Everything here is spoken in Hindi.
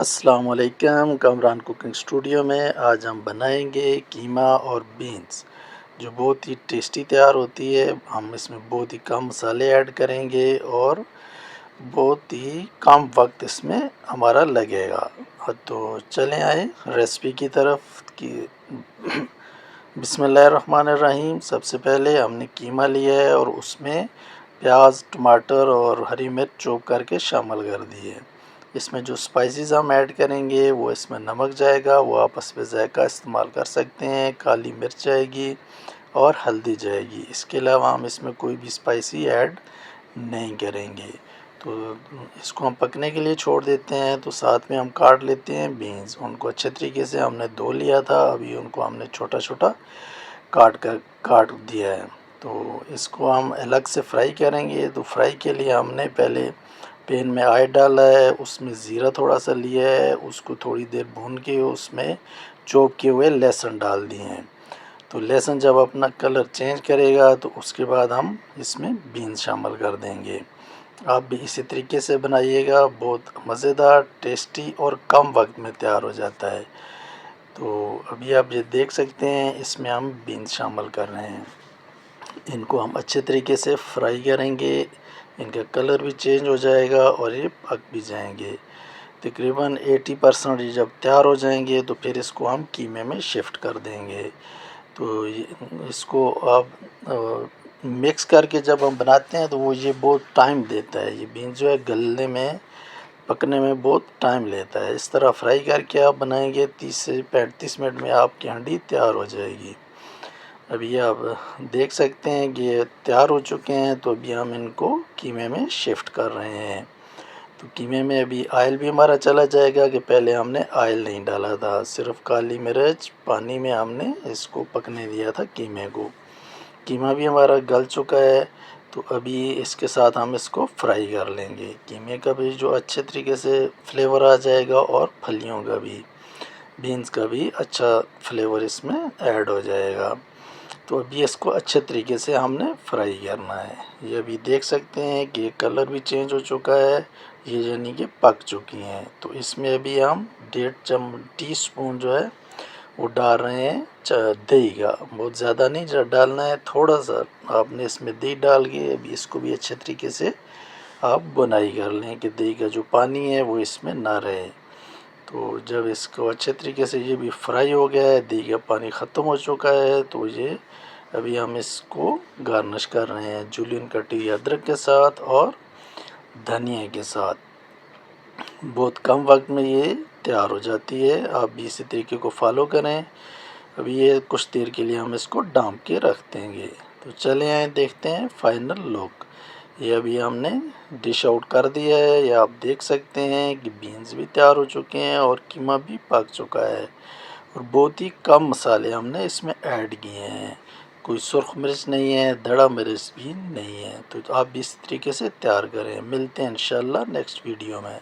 अस्सलाम वालेकुम। कामरान कुकिंग स्टूडियो में आज हम बनाएंगे कीमा और बीन्स, जो बहुत ही टेस्टी तैयार होती है। हम इसमें बहुत ही कम मसाले ऐड करेंगे और बहुत ही कम वक्त इसमें हमारा लगेगा। तो चलें आए रेसिपी की तरफ कि बिस्मिल्लाहिर्रहमानिर्रहीम। सबसे पहले हमने कीमा लिया है और उसमें प्याज, टमाटर और हरी मिर्च चॉप करके शामिल कर दिए। इसमें जो स्पाइसेस हम ऐड करेंगे वो इसमें नमक जाएगा, वो आप हस्बे ज़ायक़ा इस्तेमाल कर सकते हैं। काली मिर्च जाएगी और हल्दी जाएगी। इसके अलावा हम इसमें कोई भी स्पाइसी ऐड नहीं करेंगे। तो इसको हम पकने के लिए छोड़ देते हैं। तो साथ में हम काट लेते हैं बीन्स। उनको अच्छे तरीके से हमने धो लिया था, अभी उनको हमने छोटा छोटा काट दिया है। तो इसको हम अलग से फ्राई करेंगे। तो फ्राई के लिए हमने पहले पैन में ऑयल डाला है, उसमें ज़ीरा थोड़ा सा लिया है, उसको थोड़ी देर भून के उसमें चॉप किए हुए लहसुन डाल दिए हैं। तो लहसुन जब अपना कलर चेंज करेगा तो उसके बाद हम इसमें बीन्स शामिल कर देंगे। आप भी इसी तरीके से बनाइएगा, बहुत मज़ेदार, टेस्टी और कम वक्त में तैयार हो जाता है। तो अभी आप ये देख सकते हैं, इसमें हम बीन्स शामिल कर रहे हैं। इनको हम अच्छे तरीके से फ्राई करेंगे, इनका कलर भी चेंज हो जाएगा और ये पक भी जाएंगे। तकरीबन 80% ये जब तैयार हो जाएंगे तो फिर इसको हम कीमे में शिफ्ट कर देंगे। तो इसको आप मिक्स करके जब हम बनाते हैं तो वो ये बहुत टाइम देता है। ये बीन जो है गलने में, पकने में बहुत टाइम लेता है। इस तरह फ्राई करके आप बनाएंगे 30 से 35 मिनट में आपकी हांडी तैयार हो जाएगी। अभी आप देख सकते हैं कि ये तैयार हो चुके हैं। तो अभी हम इनको कीमे में शिफ्ट कर रहे हैं। तो कीमे में अभी ऑयल भी हमारा चला जाएगा कि पहले हमने ऑयल नहीं डाला था, सिर्फ काली मिर्च पानी में हमने इसको पकने दिया था कीमे को। कीमा भी हमारा गल चुका है। तो अभी इसके साथ हम इसको फ्राई कर लेंगे। कीमे का भी जो अच्छे तरीके से फ्लेवर आ जाएगा और फलियों का भी, बीन्स का भी अच्छा फ्लेवर इसमें ऐड हो जाएगा। तो अभी इसको अच्छे तरीके से हमने फ्राई करना है। ये अभी देख सकते हैं कि कलर भी चेंज हो चुका है, ये यानी कि पक चुकी हैं। तो इसमें अभी हम 1.5 टीस्पून जो है वो डाल रहे हैं दही का। बहुत ज़्यादा नहीं डालना है, थोड़ा सा आपने इसमें दही डाल के अभी इसको भी अच्छे तरीके से आप बुनाई कर लें कि दही का जो पानी है वो इसमें ना रहे। तो जब इसको अच्छे तरीके से ये भी फ्राई हो गया है, दही का पानी ख़त्म हो चुका है, तो ये अभी हम इसको गार्निश कर रहे हैं जूलियन कटी अदरक के साथ और धनिया के साथ। बहुत कम वक्त में ये तैयार हो जाती है। आप भी इसी तरीके को फॉलो करें। अभी ये कुछ देर के लिए हम इसको डांप के रख देंगे। तो चले आए देखते हैं फाइनल लुक। ये अभी हमने डिश आउट कर दिया है। ये आप देख सकते हैं कि बीन्स भी तैयार हो चुके हैं और कीमा भी पक चुका है और बहुत ही कम मसाले हमने इसमें ऐड किए हैं। कोई सुर्ख मिर्च नहीं है, दड़ा मिर्च भी नहीं है। तो आप भी इस तरीके से तैयार करें। मिलते हैं इंशाल्लाह नेक्स्ट वीडियो में।